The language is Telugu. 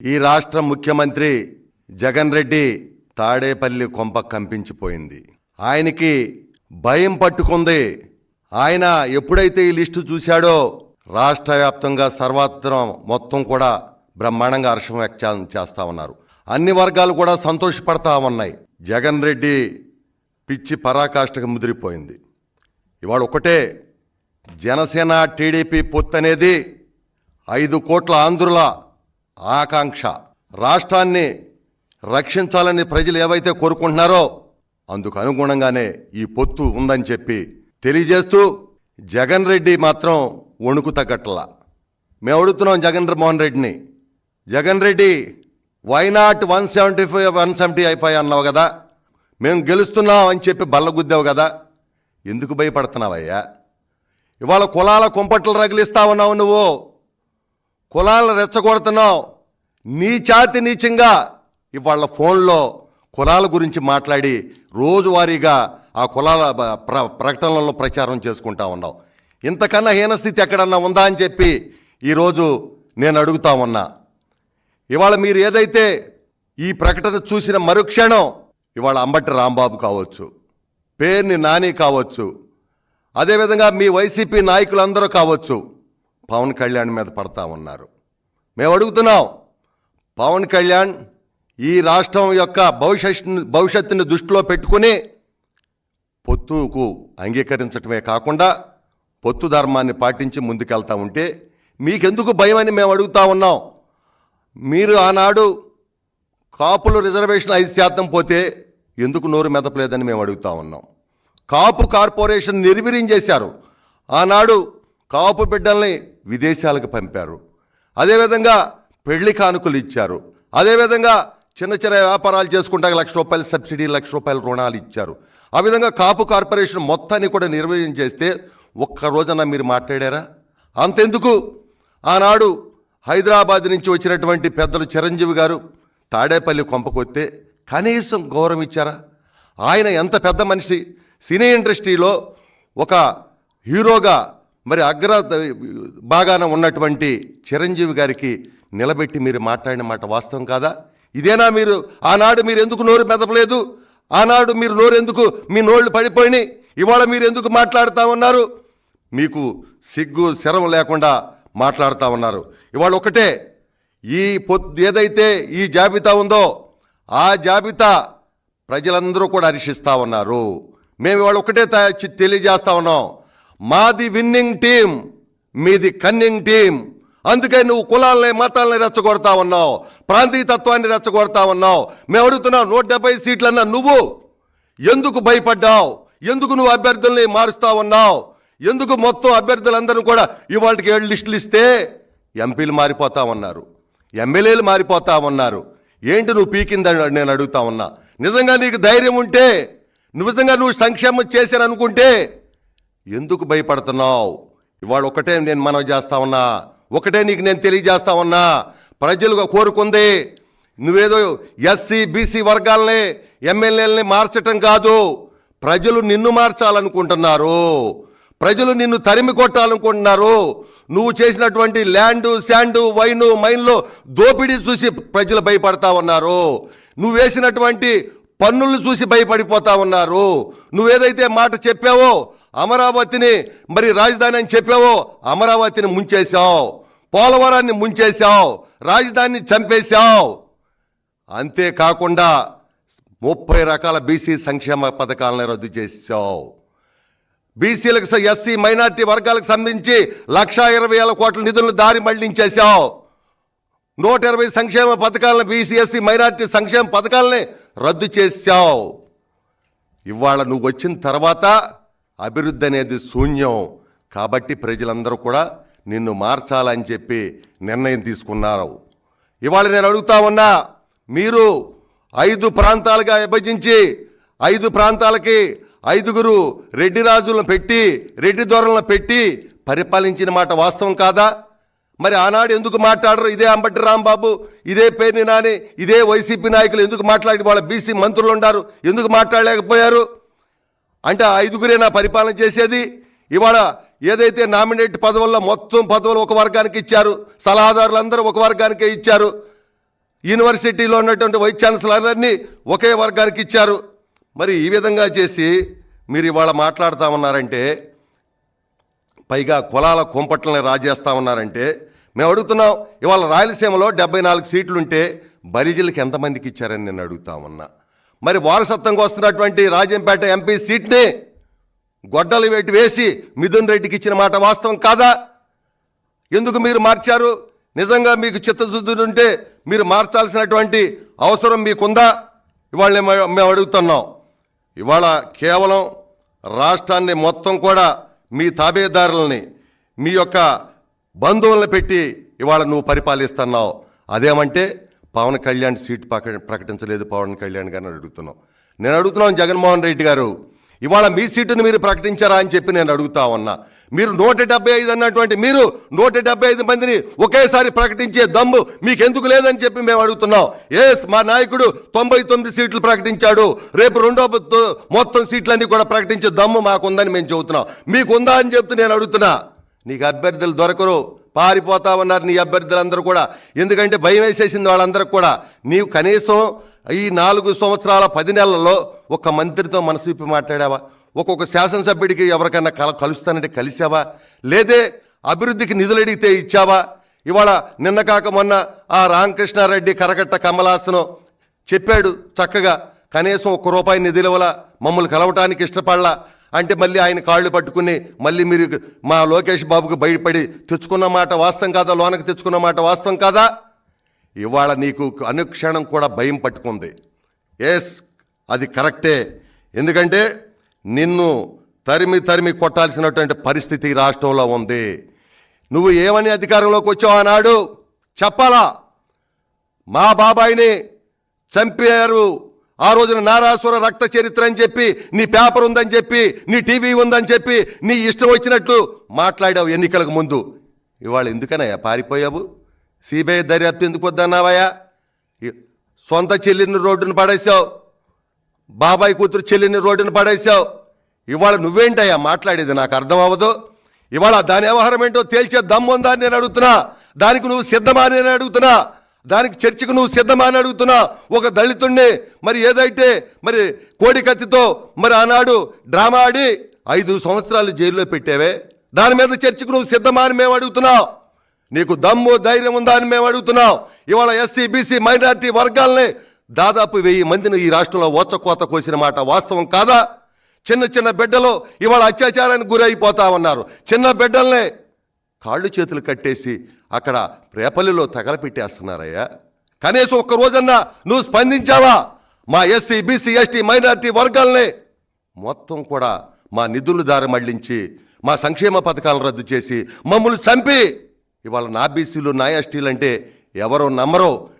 ఈ రాష్ట్ర ముఖ్యమంత్రి జగన్ రెడ్డి తాడేపల్లి కొంప కంపించిపోయింది. ఆయనకి భయం పట్టుకుంది. ఆయన ఎప్పుడైతే ఈ లిస్టు చూశాడో రాష్ట్ర వ్యాప్తంగా సర్వత్రం మొత్తం కూడా బ్రహ్మాండంగా హర్షం వ్యక్తం చేస్తూ ఉన్నారు. అన్ని వర్గాలు కూడా సంతోషపడతా ఉన్నాయి. జగన్ రెడ్డి పిచ్చి పరాకాష్ఠకు ముదిరిపోయింది. ఇవాళ ఒకటే, జనసేన టీడీపీ పొత్తు అనేది 5 కోట్ల ఆంధ్రుల ఆకాంక్ష. రాష్ట్రాన్ని రక్షించాలని ప్రజలు ఏవైతే కోరుకుంటున్నారో అందుకు అనుగుణంగానే ఈ పొత్తు ఉందని చెప్పి తెలియజేస్తూ, జగన్ రెడ్డి మాత్రం వణుకు తగ్గట్లా. మేము అడుగుతున్నాం జగన్మోహన్ రెడ్డిని, జగన్ రెడ్డి వైనాట్ 175 అన్నావు కదా, మేము గెలుస్తున్నాం అని చెప్పి బల్లగుద్దావు కదా, ఎందుకు భయపడుతున్నావయ్యా? ఇవాళ కులాల కుంపట్లు రగిలిస్తా ఉన్నావు, నువ్వు కులాలను రెచ్చగొడుతున్నావు. నీచాతి నీచంగా ఇవాళ ఫోన్లో కులాల గురించి మాట్లాడి రోజువారీగా ఆ కులాల ప్రకటనలలో ప్రచారం చేసుకుంటా ఉన్నావు. ఇంతకన్నా హీనస్థితి ఎక్కడన్నా ఉందా అని చెప్పి ఈరోజు నేను అడుగుతా ఉన్నా. ఇవాళ మీరు ఏదైతే ఈ ప్రకటన చూసిన మరుక్షణం ఇవాళ అంబటి రాంబాబు కావచ్చు, పేర్ని నాని కావచ్చు, అదేవిధంగా మీ వైసీపీ నాయకులందరూ కావచ్చు పవన్ కళ్యాణ్ మీద పడతా ఉన్నారు. మేము అడుగుతున్నాం, పవన్ కళ్యాణ్ ఈ రాష్ట్రం యొక్క భవిష్యత్తుని దృష్టిలో పెట్టుకుని పొత్తుకు అంగీకరించడమే కాకుండా పొత్తు ధర్మాన్ని పాటించి ముందుకెళ్తా ఉంటే మీకెందుకు భయం అని మేము అడుగుతా ఉన్నాం. మీరు ఆనాడు కాపులు రిజర్వేషన్ 5% పోతే ఎందుకు నోరు మెదపలేదని మేము అడుగుతా ఉన్నాం. కాపు కార్పొరేషన్ నిర్వీర్యం చేశారు. ఆనాడు కాపు బిడ్డల్ని విదేశాలకు పంపారు. అదేవిధంగా పెళ్లి కానుకలు ఇచ్చారు. అదేవిధంగా చిన్న చిన్న వ్యాపారాలు చేసుకుంటా ₹1,00,000 సబ్సిడీ, ₹1,00,000 రుణాలు ఇచ్చారు. ఆ విధంగా కాపు కార్పొరేషన్ మొత్తాన్ని కూడా నిర్వీర్యం చేస్తే ఒక్క రోజున మీరు మాట్లాడారా? అంతెందుకు, ఆనాడు హైదరాబాద్ నుంచి వచ్చినటువంటి పెద్దలు చిరంజీవి గారు తాడేపల్లి కొంపకొస్తే కనీసం గౌరవం ఇచ్చారా? ఆయన ఎంత పెద్ద మనిషి, సినీ ఇండస్ట్రీలో ఒక హీరోగా మరి బాగాన ఉన్నటువంటి చిరంజీవి గారికి నిలబెట్టి మీరు మాట్లాడిన మాట వాస్తవం కాదా? ఇదేనా మీరు ఆనాడు మీరు ఎందుకు నోరు మెదపలేదు? ఆనాడు మీరు నోరెందుకు మీ నోళ్ళు పడిపోయినాయి? ఇవాళ మీరు ఎందుకు మాట్లాడుతూ ఉన్నారు? మీకు సిగ్గు శరం లేకుండా మాట్లాడుతూ ఉన్నారు. ఇవాళ ఒకటే, ఈ ఏదైతే ఈ జాబితా ఉందో ఆ జాబితా ప్రజలందరూ కూడా హర్షిస్తూ ఉన్నారు. మేము ఇవాళ ఒకటే తెలియజేస్తా ఉన్నాం, మాది విన్నింగ్ టీం, మీది కన్నింగ్ టీం. అందుకే నువ్వు కులాలని మతాలని రెచ్చగొడతా ఉన్నావు, ప్రాంతీయతత్వాన్ని రెచ్చగొడతా ఉన్నావు. మేము అడుగుతున్నావు, 170 సీట్లన్నా నువ్వు ఎందుకు భయపడ్డావు? ఎందుకు నువ్వు అభ్యర్థుల్ని మారుస్తా ఉన్నావు? ఎందుకు మొత్తం అభ్యర్థులందరూ కూడా ఇవాళకి 7 లిస్టులు ఇస్తే ఎంపీలు మారిపోతా ఉన్నారు, ఎమ్మెల్యేలు మారిపోతా ఉన్నారు? ఏంటి నువ్వు పీకిందని నేను అడుగుతా ఉన్నా. నిజంగా నీకు ధైర్యం ఉంటే, నిజంగా నువ్వు సంక్షేమం చేశాను అనుకుంటే ఎందుకు భయపడుతున్నావు? ఇవాళ ఒకటే నేను మనవి చేస్తా ఉన్నా, ఒకటే నీకు నేను తెలియజేస్తా ఉన్నా, ప్రజలుగా కోరుకుంది నువ్వేదో ఎస్సీ బీసీ వర్గాలని ఎమ్మెల్యేలని మార్చటం కాదు. ప్రజలు నిన్ను మార్చాలనుకుంటున్నారు, ప్రజలు నిన్ను తరిమి కొట్టాలనుకుంటున్నారు. నువ్వు చేసినటువంటి ల్యాండు శాండు వైను మైన్లో దోపిడీ చూసి ప్రజలు భయపడతా ఉన్నారు. నువ్వు వేసినటువంటి పన్నులను చూసి భయపడిపోతా ఉన్నారు. నువ్వేదైతే మాట చెప్పావో అమరావతిని మరి రాజధాని అని చెప్పావో అమరావతిని ముంచేశావు, పోలవరాన్ని ముంచేశావు, రాజధానిని చంపేశావు. అంతేకాకుండా 30 రకాల బీసీ సంక్షేమ పథకాలను రద్దు చేశావు. బీసీలకు ఎస్సీ మైనార్టీ వర్గాలకు సంబంధించి 1,20,000 కోట్ల నిధులను దారి మళ్లించేశావు. 120 సంక్షేమ పథకాలను బీసీ ఎస్సీ మైనార్టీ సంక్షేమ పథకాలని రద్దు చేశావు. ఇవాళ నువ్వు వచ్చిన తర్వాత అభివృద్ధి అనేది శూన్యం. కాబట్టి ప్రజలందరూ కూడా నిన్ను మార్చాలని చెప్పి నిర్ణయం తీసుకున్నారు. ఇవాళ నేను అడుగుతా ఉన్నా, మీరు 5 ప్రాంతాలుగా విభజించి 5 ప్రాంతాలకి 5గురు రెడ్డి రాజులను పెట్టి రెడ్డి దొరలను పెట్టి పరిపాలించిన మాట వాస్తవం కాదా? మరి ఆనాడు ఎందుకు మాట్లాడరు? ఇదే అంబటి రాంబాబు, ఇదే పేర్ని నాని, ఇదే వైసీపీ నాయకులు ఎందుకు మాట్లాడి, వాళ్ళ బీసీ మంత్రులు ఉన్నారు, ఎందుకు మాట్లాడలేకపోయారు? అంటే 5గురేనా పరిపాలన చేసేది? ఇవాళ ఏదైతే నామినేట్ పదవుల్లో మొత్తం పదవులు ఒక వర్గానికి ఇచ్చారు, సలహాదారులందరూ ఒక వర్గానికే ఇచ్చారు. యూనివర్సిటీలో ఉన్నటువంటి వైస్ ఛాన్సలర్ని ఒకే వర్గానికి ఇచ్చారు. మరి ఈ విధంగా చేసి మీరు ఇవాళ మాట్లాడుతూ ఉన్నారంటే, పైగా కులాల కుంపట్లని రాజేస్తూ ఉన్నారంటే, మేము అడుగుతున్నాం, ఇవాళ రాయలసీమలో 74 సీట్లుంటే బలిజీలకు ఎంతమందికి ఇచ్చారని నేను అడుగుతా ఉన్నా. మరి వారసత్వంగా వస్తున్నటువంటి రాజంపేట ఎంపీ సీట్ని గొడ్డలు వేటి వేసి మిథున్ రెడ్డికి ఇచ్చిన మాట వాస్తవం కాదా? ఎందుకు మీరు మార్చారు? నిజంగా మీకు చిత్తశుద్ధి ఉంటే మీరు మార్చాల్సినటువంటి అవసరం మీకుందా? ఇవాళ మేము అడుగుతున్నాం. ఇవాళ కేవలం రాష్ట్రాన్ని మొత్తం కూడా మీ తాబేదారులని, మీ యొక్క బంధువులను పెట్టి ఇవాళ నువ్వు పరిపాలిస్తున్నావు. అదేమంటే పవన్ కళ్యాణ్ సీట్ ప్రకటించలేదు పవన్ కళ్యాణ్ గారిని అడుగుతున్నాం. నేను అడుగుతున్నాను, జగన్మోహన్ రెడ్డి గారు ఇవాళ మీ సీటును మీరు ప్రకటించారా అని చెప్పి నేను అడుగుతా ఉన్నా. మీరు 175 అన్నటువంటి మీరు 175 మందిని ఒకేసారి ప్రకటించే దమ్ము మీకెందుకు లేదని చెప్పి మేము అడుగుతున్నాం. మా నాయకుడు 99 సీట్లు ప్రకటించాడు, రేపు రెండో మొత్తం సీట్లన్నీ కూడా ప్రకటించే దమ్ము మాకుందని మేము చెబుతున్నాం. మీకుందా అని చెప్తూ నేను అడుగుతున్నా. నీకు అభ్యర్థులు దొరకరు, పారిపోతా ఉన్నారు నీ అభ్యర్థులందరూ కూడా. ఎందుకంటే భయం వేసేసింది వాళ్ళందరికీ కూడా. నీవు కనీసం ఈ 4 సంవత్సరాల 10 నెలల్లో ఒక మంత్రితో మనసు విప్పి మాట్లాడావా? ఒక్కొక్క శాసనసభ్యుడికి ఎవరికైనా కలుస్తానంటే కలిసావా? లేదే అభివృద్ధికి నిధులు అడిగితే ఇచ్చావా? ఇవాళ నిన్న కాక మొన్న ఆ రామకృష్ణారెడ్డి కరకట్ట కమలాసనం చెప్పాడు చక్కగా, కనీసం ₹1 నిధులు ఇవ్వాల, మమ్మల్ని కలవటానికి ఇష్టపడలా అంటే మళ్ళీ ఆయన కాళ్ళు పట్టుకుని మళ్ళీ మీరు మా లోకేష్ బాబుకు బయటపడి తెచ్చుకున్న మాట వాస్తవం కాదా? లోనకి తెచ్చుకున్న మాట వాస్తవం కాదా? ఇవాళ నీకు అనుక్షణం కూడా భయం పట్టుకుంది. అది కరెక్టే. ఎందుకంటే నిన్ను తరిమి కొట్టాల్సినటువంటి పరిస్థితి రాష్ట్రంలో ఉంది. నువ్వు ఏమని అధికారంలోకి వచ్చావు ఆనాడు చెప్పాలా? మా బాబాయిని చంపారు ఆ రోజున, నారాసుర రక్త చరిత్ర అని చెప్పి నీ పేపర్ ఉందని చెప్పి, నీ టీవీ ఉందని చెప్పి నీ ఇష్టం వచ్చినట్లు మాట్లాడావు ఎన్నికలకు ముందు. ఇవాళ ఎందుకనయ్యా పారిపోయావు? సిబిఐ దర్యాప్తు ఎందుకు వద్దన్నావయ్యా? సొంత చెల్లిని రోడ్డును పడేసావు, బాబాయ్ కూతురు చెల్లిని రోడ్డును పడేసావు. ఇవాళ నువ్వేంటయ్యా మాట్లాడేది? నాకు అర్థం అవ్వదు. ఇవాళ దాని వ్యవహారం ఏంటో తేల్చే దమ్ముందా అని నేను అడుగుతున్నా. దానికి నువ్వు సిద్ధమా అని నేను అడుగుతున్నా. దానికి చర్చకు నువ్వు సిద్ధమా అని అడుగుతున్నా. ఒక దళితుణ్ణి మరి ఏదైతే మరి కోడి కత్తితో మరి ఆనాడు డ్రామా ఆడి 5 సంవత్సరాలు జైల్లో పెట్టావే, దాని మీద చర్చకు నువ్వు సిద్ధమా అని మేము అడుగుతున్నావు. నీకు దమ్ము ధైర్యం ఉందా అని మేము అడుగుతున్నాం. ఇవాళ ఎస్సీ బీసీ మైనారిటీ వర్గాల్ని దాదాపు 1000 మందిని ఈ రాష్ట్రంలో ఓచకోత కోసిన మాట వాస్తవం కాదా? చిన్న బిడ్డలు ఇవాళ అత్యాచారానికి గురైపోతా ఉన్నారు. చిన్న బిడ్డల్ని కాళ్ళు చేతులు కట్టేసి అక్కడ రేపల్లిలో తగలపెట్టేస్తున్నారయ్యా. కనీసం ఒక్క రోజన్నా నువ్వు స్పందించావా? మా ఎస్సీ బీసీ ఎస్టీ మైనారిటీ వర్గాల్ని మొత్తం కూడా మా నిధులు దారి మళ్లించి మా సంక్షేమ పథకాలను రద్దు చేసి మమ్మల్ని చంపి ఇవాళ నా బీసీలు నా ఎస్టీలు అంటే ఎవరో నమ్మరో